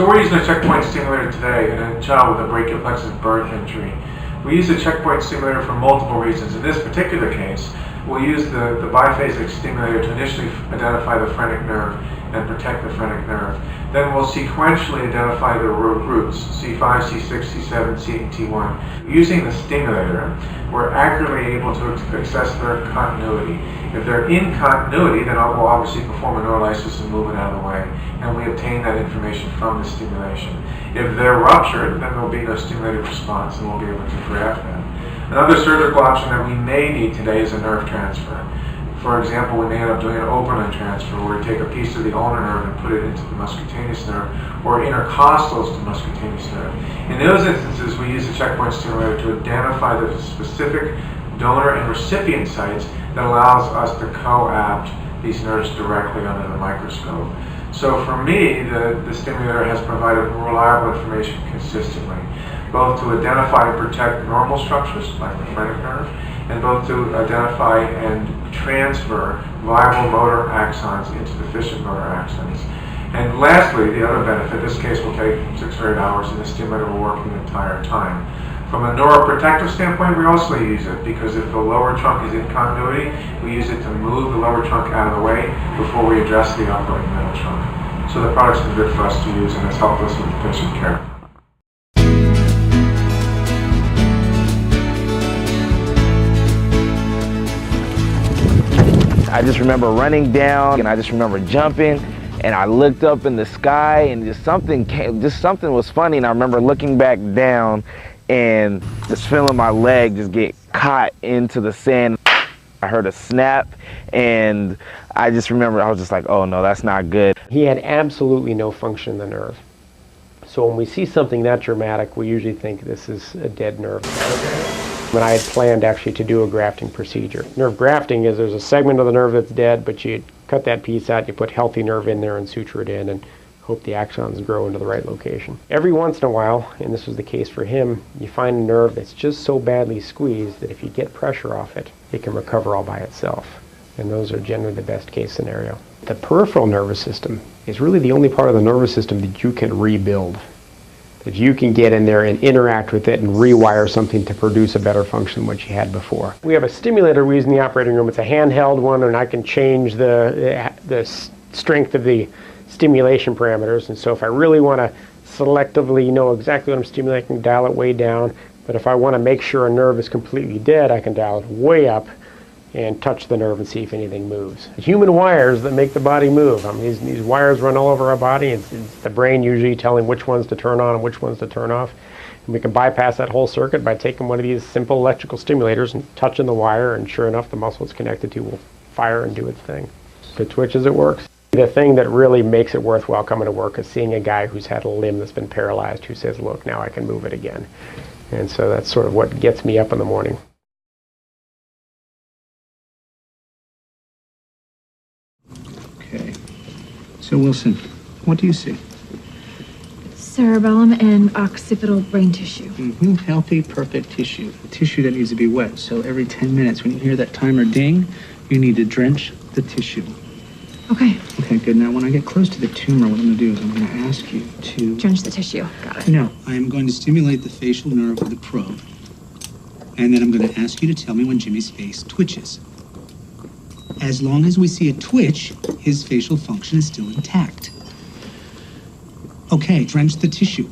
So we're using a checkpoint stimulator today in a child with a brachial plexus birth injury. We use the checkpoint stimulator for multiple reasons. In this particular case, we'll use the biphasic stimulator to initially identify the phrenic nerve and protect the phrenic nerve. Then we'll sequentially identify the roots, C5, C6, C7, C, and T1. Using the stimulator, we're accurately able to assess their continuity. If they're in continuity, then we'll obviously perform a neurolysis and move it out of the way, and we obtain that information from the stimulation. If they're ruptured, then there'll be no stimulated response, and we'll be able to graft them. Another surgical option that we may need today is a nerve transfer. For example, we may end up doing an Oberlin transfer where we take a piece of the ulnar nerve and put it into the muscutaneous nerve, or intercostals to muscutaneous nerve. In those instances, we use the checkpoint stimulator to identify the specific donor and recipient sites that allows us to coapt these nerves directly under the microscope. So for me, the stimulator has provided reliable information consistently, both to identify and protect normal structures like the phrenic nerve, and both to identify and transfer viable motor axons into deficient motor axons. And lastly, the other benefit, this case will take 6 or 8 hours and the stimulator will work the entire time. From a neuroprotective standpoint, we also use it because if the lower trunk is in continuity, we use it to move the lower trunk out of the way before we address the upper and middle trunk. So the product's been good for us to use and it's helped us with patient care. I just remember running down and I just remember jumping and I looked up in the sky and just something was funny, and I remember looking back down and just feeling my leg just get caught into the sand. I heard a snap and I just remember I was just like, oh no, that's not good. He had absolutely no function in the nerve. So when we see something that dramatic, we usually think this is a dead nerve. And I had planned actually to do a grafting procedure. Nerve grafting is there's a segment of the nerve that's dead, but you cut that piece out, you put healthy nerve in there and suture it in and hope the axons grow into the right location. Every once in a while, and this was the case for him, you find a nerve that's just so badly squeezed that if you get pressure off it, it can recover all by itself. And those are generally the best case scenario. The peripheral nervous system is really the only part of the nervous system that you can rebuild. That you can get in there and interact with it and rewire something to produce a better function than what you had before. We have a stimulator we use in the operating room. It's a handheld one, and I can change the strength of the stimulation parameters. And so if I really want to selectively know exactly what I'm stimulating, I can dial it way down. But if I want to make sure a nerve is completely dead, I can dial it way up and touch the nerve and see if anything moves. Human wires that make the body move. I mean, these wires run all over our body. It's the brain usually telling which ones to turn on and which ones to turn off. And we can bypass that whole circuit by taking one of these simple electrical stimulators and touching the wire, and sure enough, the muscle it's connected to will fire and do its thing. If it twitches, it works. The thing that really makes it worthwhile coming to work is seeing a guy who's had a limb that's been paralyzed who says, look, now I can move it again. And so that's sort of what gets me up in the morning. Okay. So Wilson, what do you see? Cerebellum and occipital brain tissue. Mm-hmm. Healthy, perfect tissue. Tissue that needs to be wet. So every 10 minutes when you hear that timer ding, you need to drench the tissue. Okay. Okay, good. Now when I get close to the tumor, what I'm going to do is I'm going to ask you to... Drench the tissue. Got it. No, I am going to stimulate the facial nerve with a probe. And then I'm going to ask you to tell me when Jimmy's face twitches. As long as we see a twitch, his facial function is still intact. Okay, drench the tissue.